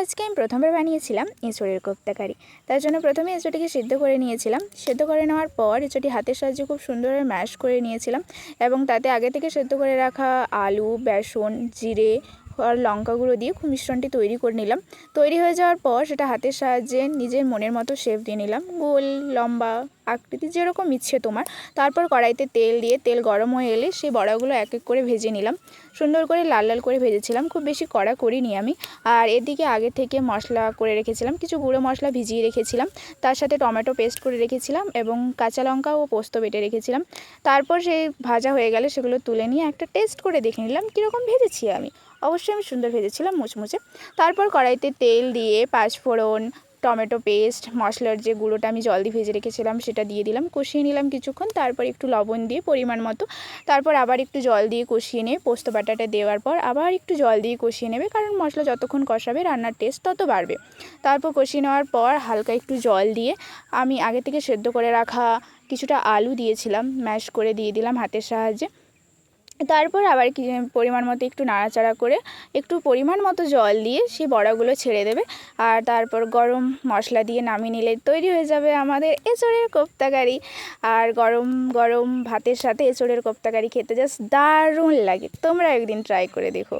আজকে আমি প্রথমবার বানিয়েছিলাম এঁচোড়ের কোপ্তা কারি। তার জন্য প্রথমে এঁচোড়টিকে সিদ্ধ করে নিয়েছিলাম। সিদ্ধ করে নেওয়ার পর এঁচোড়টি হাতের সাহায্যে খুব সুন্দরভাবে ম্যাশ করে নিয়েছিলাম এবং তাতে আগে থেকে সিদ্ধ করে রাখা আলু, বেসন, জিরে আর লঙ্কা গুঁড়ো দিয়ে খুব মিশ্রণটি তৈরি করে নিলাম। তৈরি হয়ে যাওয়ার পর সেটা হাতের সাহায্যে নিজের মনের মতো শেপ দিয়ে নিলাম, গোল, লম্বা, আকৃতি যেরকম ইচ্ছে তোমার। তারপর কড়াইতে তেল দিয়ে তেল গরম হয়ে এলে সেই বড়াগুলো এক এক করে ভেজে নিলাম। সুন্দর করে লাল লাল করে ভেজেছিলাম, খুব বেশি কড়া করিনি আমি। আর এদিকে আগে থেকে মশলা করে রেখেছিলাম, কিছু গুঁড়ো মশলা ভিজিয়ে রেখেছিলাম, তার সাথে টমেটো পেস্ট করে রেখেছিলাম এবং কাঁচা লঙ্কা ও পোস্ত বেটে রেখেছিলাম। তারপর সেই ভাজা হয়ে গেলে সেগুলো তুলে নিয়ে একটা টেস্ট করে দেখে নিলাম কীরকম ভেজেছি আমি। অবশ্যই আমি সুন্দর ভেজেছিলাম, মুচমুচে। তারপর কড়াইতে তেল দিয়ে পাঁচফোড়ন, টমেটো পেস্ট, মশলার যে গুঁড়োটা আমি জল দিয়ে ভেজে রেখেছিলাম সেটা দিয়ে দিলাম, কষিয়ে নিলাম কিছুক্ষণ। তারপর একটু লবণ দিয়ে পরিমাণ মতো, তারপর আবার একটু জল দিয়ে কষিয়ে নিয়ে পোস্ত বাটাটা দেওয়ার পর আবার একটু জল দিয়ে কষিয়ে নেবে, কারণ মশলা যতক্ষণ কষাবে রান্নার টেস্ট তত বাড়বে। তারপর কষিয়ে নেওয়ার পর হালকা একটু জল দিয়ে আমি আগে থেকে সেদ্ধ করে রাখা কিছুটা আলু দিয়েছিলাম, ম্যাশ করে দিয়ে দিলাম হাতের সাহায্যে। তারপর আবার পরিমাণ মতো একটু নাড়াচাড়া করে একটু পরিমাণ মতো জল দিয়ে সেই বড়াগুলো ছেড়ে দেবে। আর তারপর গরম মশলা দিয়ে নামিয়ে নিলে তৈরি হয়ে যাবে আমাদের এঁচোড়ের কোপ্তা কারি। আর গরম গরম ভাতের সাথে এঁচোড়ের কোপ্তা কারি খেতে জাস্ট দারুণ লাগে। তোমরা একদিন ট্রাই করে দেখো।